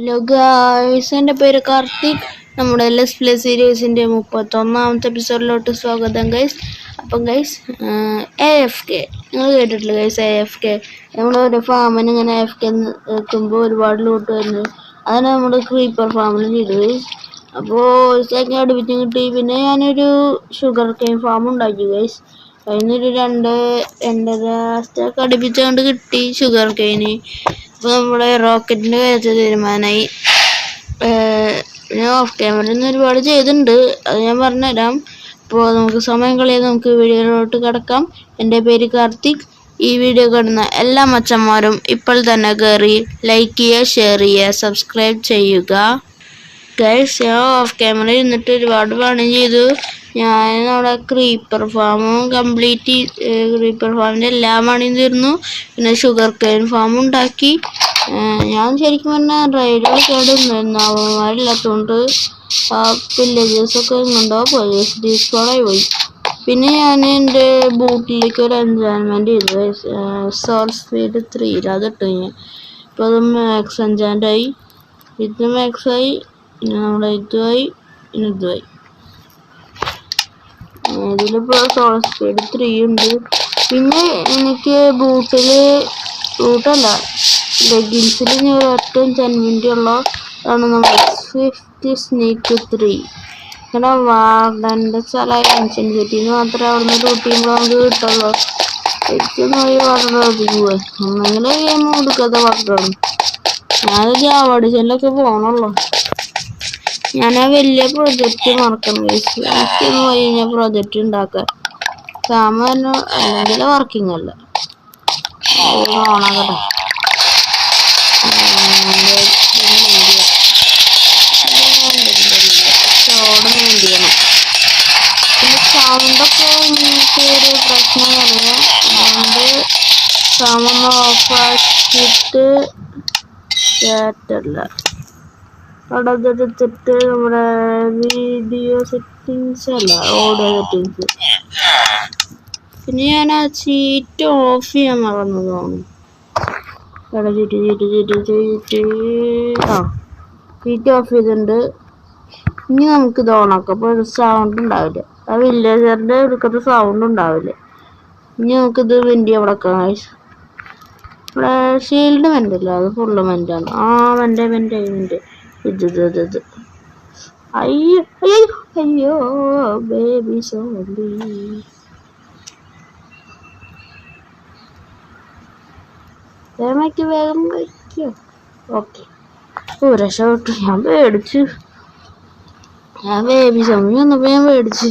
Hello guys, എൻ്റെ പേര് കാർത്തിക്. നമ്മുടെ ലെസ് പ്ലേ സീരീസിൻ്റെ 31ാമത്തെ എപ്പിസോഡിലോട്ട് സ്വാഗതം ഗൈസ്. അപ്പം ഗൈസ്, AFK നിങ്ങൾ കേട്ടിട്ടില്ല ഗൈസ്? AFK നമ്മളൊരു ഫാമിന് ഇങ്ങനെ AFK എത്തുമ്പോൾ ഒരുപാട് ലൂട്ട് വരുന്നത്. അതാണ് നമ്മൾ ക്രീപ്പർ ഫാമിൽ ചെയ്തത്. അപ്പോൾ ഒരു സെക്കൻഡ് അടുപ്പിച്ച് കിട്ടി. പിന്നെ ഞാനൊരു ഷുഗർ കെയിൻ ഫാം ഉണ്ടാക്കി ഗൈസ്. അതിനൊരു രണ്ടര സ്റ്റാക്ക് അടുപ്പിച്ചുകൊണ്ട് കിട്ടി ഷുഗർ കെയിന്. അപ്പോൾ നമ്മുടെ റോക്കറ്റിൻ്റെ കാര്യത്തിൽ തീരുമാനമായി. ഞാൻ ഓഫ് ക്യാമറയിൽ നിന്ന് ഒരുപാട് ചെയ്തിട്ടുണ്ട്, അത് ഞാൻ പറഞ്ഞുതരാം. അപ്പോൾ നമുക്ക് സമയം കളയാതെ നമുക്ക് വീഡിയോയിലോട്ട് കിടക്കാം. എൻ്റെ പേര് കാർത്തിക്. ഈ വീഡിയോ കാണുന്ന എല്ലാ മച്ചന്മാരും ഇപ്പോൾ തന്നെ കയറി ലൈക്ക് ചെയ്യുക, ഷെയർ ചെയ്യുക, സബ്സ്ക്രൈബ് ചെയ്യുക ഗൈസ്. ഞാൻ ഓഫ് ക്യാമറ ഇരുന്നിട്ട് ഒരുപാട് പണി ചെയ്തു. ഞാൻ നമ്മുടെ ക്രീപ്പർ ഫാമും കംപ്ലീറ്റ്, ക്രീപ്പർ ഫാമിൻ്റെ എല്ലാ പണിയും തീർന്നു. പിന്നെ ഷുഗർ കെയിൻ ഫാം ഉണ്ടാക്കി. ഞാൻ ശരിക്കും പറഞ്ഞാൽ റൈഡുകളൊക്കെ അവിടെ ഉണ്ടായിരുന്നു. അവന്മാരില്ലാത്തതുകൊണ്ട് ആ വില്ലേജേഴ്സൊക്കെ എങ്ങോട്ടോ പോയി, ഡിസ്കോളായി പോയി. പിന്നെ ഞാൻ എൻ്റെ ബൂട്ടിലേക്ക് ഒരു എൻജോയ്മെൻറ്റ് ചെയ്തു, സോൾ സ്പീഡ് 3 അതിട്ടു ഞാൻ. ഇപ്പോൾ അത് മാക്സ് എൻജാൻറ്റായി, ഇത് മാക്സായി, നമ്മുടെ ഇതുമായി, ഇതുമായി. ഇതിലിപ്പോൾ സോൾ സ്പീഡ് 3 ഉണ്ട്. പിന്നെ എനിക്ക് ബൂട്ടല്ല ലെഗിൻസിൽ ഞാൻ ഏറ്റവും ജെന്വിൻ്റെ ആണ് നമ്മുടെ സ്വിഫ്റ്റ് സ്നേക്ക് 3. ഇവിടെ വാർഡൻ്റെ സ്ഥലമായി ടെൻഷൻ സിറ്റിന്ന് മാത്രമേ അവിടുന്ന് റൂട്ടീമ്പോൾ നമുക്ക് കിട്ടുള്ളൂ. ഏറ്റവും പോയി വാർഡർ ഒതുങ്ങുക ഒന്നെങ്കിലും ഗെയിം കൊടുക്കാത്ത വാർഡറാണ്. ഞാനത് ജാവാഡിഷനിലൊക്കെ പോകണുള്ളൂ. ഞാൻ ആ വലിയ പ്രൊജക്റ്റ് മറക്കണം ഗൈസ്. എനിക്കൊന്ന് പോയി കഴിഞ്ഞാൽ പ്രൊജക്റ്റ് ഉണ്ടാക്കാൻ സാമാന്യം അല്ലെങ്കിൽ വർക്കിംഗ് അല്ല. ഓണാകട്ടെ. പിന്നെ സൗണ്ടൊക്കെ എനിക്കൊരു പ്രശ്നം വരിക, അതുകൊണ്ട് സൗണ്ട് ഓഫാക്കിയിട്ട് കേട്ടല്ല. അവിടെ എടുത്തിട്ട് നമ്മുടെ വീഡിയോ സെറ്റിങ്സ് അല്ല, ഓഡിയോ സെറ്റിങ്സ്. പിന്നെ ഞാൻ ആ ചീറ്റ് ഓഫ് ചെയ്യാൻ മറന്നതാണ്. അവിടെ ചീറ്റ് ഓഫ് ചെയ്തിട്ടുണ്ട്. ഇനി നമുക്ക് ഇത് ഓണാക്കാം. അപ്പോൾ ഒരു സൗണ്ട് ഉണ്ടാവില്ല, ആ വില്ലേജറിൻ്റെ എടുക്കുന്ന സൗണ്ട് ഉണ്ടാവില്ല. ഇനി നമുക്കിത് വെൻറ്റി അവിടെ വെക്കാം. ഇവിടെ ഷീൽഡ് വെൻ്റല്ല, അത് ഫുള്ള് വെൻ്റാണ്. ആ വെൻ്റെ ഇത് അയ്യോ ബേബി സോംബി. വേഗം കഴിക്കോ? ഓക്കെ, രക്ഷപ്പെട്ടു. ഞാൻ പേടിച്ചു. ഞാൻ ബേബി സോംബി വന്നപ്പോൾ ഞാൻ പേടിച്ച്.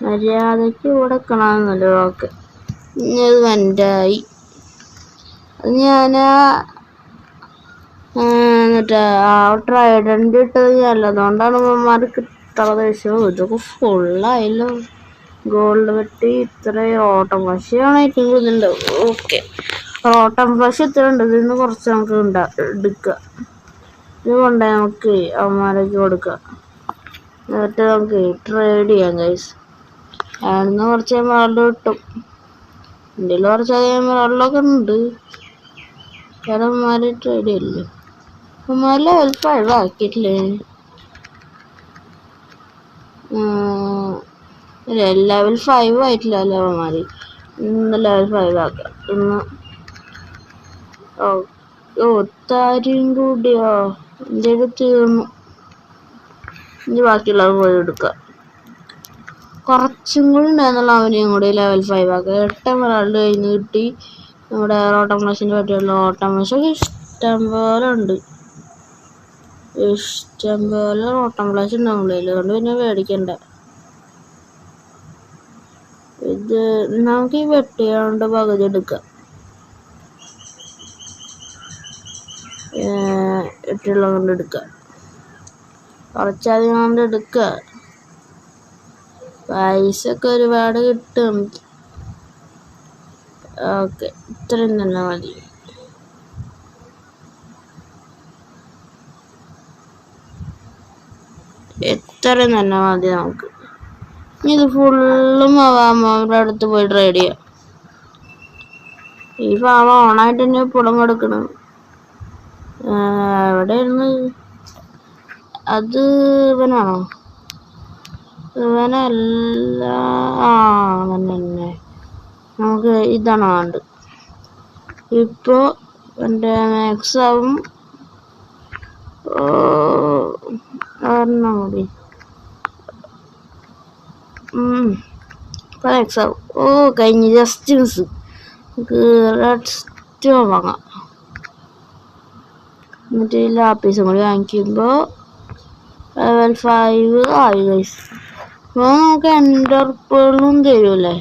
മര്യാദയ്ക്ക് ഇവിടെ കാണാമെന്നല്ലോ. ഓക്കെ, ഇനി അത് വെൻ്റായി. അത് ഞാൻ എന്നിട്ട് ആ ട്രൈഡൻ്റ് ഇട്ടത് ഞാനല്ല, അതുകൊണ്ടാണ് ഇവന്മാർക്ക് ഇത്ര ദേഷ്യം. ഇതൊക്കെ ഫുള്ളായല്ലോ. ഗോൾഡ് വെട്ടി ഇത്രയും ഓട്ടം ഫ്ലഷാണ് ഏറ്റവും കൂടുതലുണ്ടാവും. ഓക്കെ, ഓട്ടം ഫ്ലഷ് ഇത്ര ഉണ്ട്. ഇതിന്ന് കുറച്ച് നമുക്ക് എടുക്കുക. ഇത് കൊണ്ടേ നമുക്ക് അവന്മാരേക്ക് കൊടുക്കാം. എന്നിട്ട് നമുക്ക് ട്രേഡ് ചെയ്യാം ഗൈസ്. അവിടുന്ന് കുറച്ച് എമറാൾഡ് കിട്ടും. ഇന്ത്യയിൽ കുറച്ച് എമറാൾഡൊക്കെ ഉണ്ട്. അവന്മാര് ട്രേഡ് ചെയ്യില്ലേ? അവന്മാർ ലെവൽ 5 ആക്കിയിട്ടില്ലേ? ലെവൽ 5 ആയിട്ടില്ല അല്ലേ അവന്മാർ? ഇന്ന് ലെവൽ 5 ആക്കാം. ഇന്ന് താരും കൂടിയോ? എൻ്റെ തീർന്നു. ഇനി ബാക്കിയുള്ളത് പോയി എടുക്കാം. കുറച്ചും കൂടി ഉണ്ടായിരുന്നുള്ള അവനെയും കൂടി ലെവൽ 5 ആക്കുക. 8 എമറാൾഡ് കഴിഞ്ഞ് കിട്ടി. നമ്മുടെ ഓട്ടം ഫ്ലഷിൻ്റെ പറ്റിയുള്ള ഓട്ടം ഫ്ലഷൊക്കെ ഇഷ്ടം പോലെ ഉണ്ട്. ഇഷ്ടം പോലെ ഓട്ടം ഫ്ലഷ് ഉണ്ടാവില്ല, അതുകൊണ്ട് പിന്നെ മേടിക്കണ്ട. ഇത് നമുക്ക് ഈ വെട്ടിയോണ്ട് പകുതി എടുക്കാം. വെട്ടിയുള്ള കൊണ്ട് എടുക്കാം, കുറച്ചധികം കൊണ്ട് എടുക്കുക. പൈസ ഒക്കെ ഒരുപാട് കിട്ടും. ഓക്കെ, ഇത്രയും തന്നെ മതി. ഇത്രയും തന്നെ മതി നമുക്ക്. ഇത് ഫുള്ളും അവരുടെ അടുത്ത് പോയി ട്രേഡ് ചെയ്യാം. ഈ ഫാം ഓണായിട്ട് തന്നെ ഇപ്പോഴും കൊടുക്കണം. എവിടെയായിരുന്നു അത്? ഇവനാണോ? ഇവനല്ല. തന്നെ നമുക്ക് ഇതാണ് വേണ്ടത്. ഇപ്പോൾ എൻ്റെ മാക്സ് ആവും. ഒരെണ്ണം കൂടി മാക്സ് ആവും. കഴിഞ്ഞ് ജസ്റ്റ് മിസ്. നമുക്ക് റെഡ് സ്റ്റോൺ വാങ്ങാം. എന്നിട്ട് ലാപ്പീസും കൂടി വാങ്ങിക്കുമ്പോൾ ലെവൽ 5 ആയി ഗൈസ്. അപ്പോൾ നമുക്ക് എൻ്റർപേളും തരുമല്ലേ,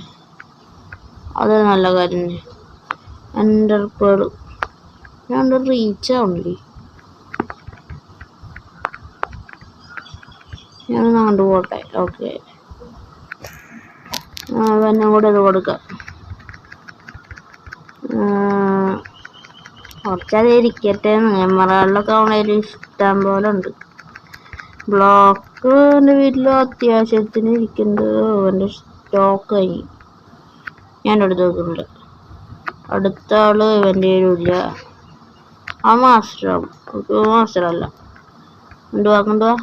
അത് നല്ല കാര്യം തന്നെ. എൻ്റർപേൾ ഞാൻ റീച്ച് ആവണ്ടേ, ഞാനൊന്ന് അങ്ങോട്ട് പോട്ടെ. ഓക്കെ, പിന്നെ കൂടെ ഇത് കൊടുക്കാം. കുറച്ചത് ഇരിക്കട്ടെ. എമറാൾഡൊക്കെ അവണേൽ ഇഷ്ടം പോലെ ഉണ്ട്. ബ്ലോക്ക് എൻ്റെ വീട്ടിൽ അത്യാവശ്യത്തിന് ഇരിക്കുന്നുണ്ട്. എൻ്റെ സ്റ്റോക്ക് കഴിഞ്ഞു, ഞാൻ എടുത്ത് നോക്കുന്നുണ്ട്. അടുത്ത ആള് ഇവൻ്റെ ഇല്ല. ആ മാസ്റ്ററാവും. മാസ്റ്ററല്ല, കൊണ്ടുപോവാ.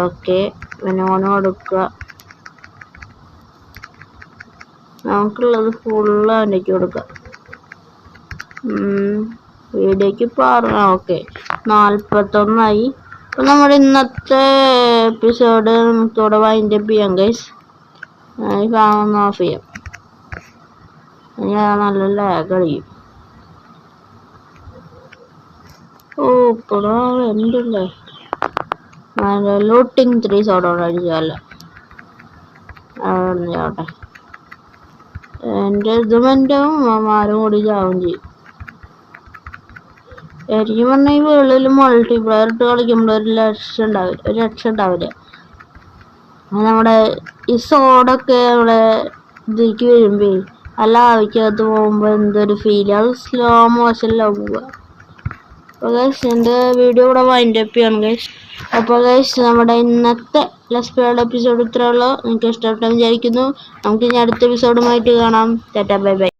ഓക്കെ, പിന്നെ ഓന് കൊടുക്കുക. നമുക്കുള്ളത് ഫുള്ള് അവൻ്റെക്ക് കൊടുക്കാം. വീഡിയോക്ക് ഓക്കെ 41 അപ്പം നമ്മുടെ ഇന്നത്തെ എപ്പിസോഡ് നമുക്കിവിടെ വൈൻഡപ്പ് ചെയ്യാം ഗൈസ്. കാണുന്ന ഓഫ് ചെയ്യാം. ഞാൻ നല്ല ലാഗ് കളിക്കും. ഇപ്പോൾ ഉണ്ടല്ലേ ലൂട്ടിങ് 3 സോഡോടെ അടിച്ചാല ചാവട്ടെ. എൻ്റെ ഇതും എൻ്റെ മാരും കൂടി ചാവും ചെയ്യും. ശരിക്കും പറഞ്ഞാൽ ഈ വേൾഡിൽ മൾട്ടിപ്ലെയർ ഇട്ട് കളിക്കുമ്പോൾ ഒരു രക്ഷ ഉണ്ടാവില്ല. നമ്മുടെ ഈ സോഡൊക്കെ നമ്മുടെ ഇതിലേക്ക് വരുമ്പോ അല്ല ആവശ്യകത്ത് പോകുമ്പോൾ എന്തൊരു ഫീൽ, അത് സ്ലോ മോഷനിലാണ് പോവുക. അപ്പോൾ ഗൈസ് എൻ്റെ വീഡിയോ ഇവിടെ വൈൻഡപ്പ് ചെയ്യണം ഗൈസ്. അപ്പോൾ ഗൈസ് നമ്മുടെ ഇന്നത്തെ ലെറ്റ്സ് പ്ലേ എപ്പിസോഡ് ഇത്രയുള്ളൂ. നിങ്ങൾക്ക് ഇഷ്ടപ്പെട്ടെന്ന് വിചാരിക്കുന്നു. നമുക്ക് ഇനി അടുത്ത എപ്പിസോഡുമായിട്ട് കാണാം. Tata bye bye.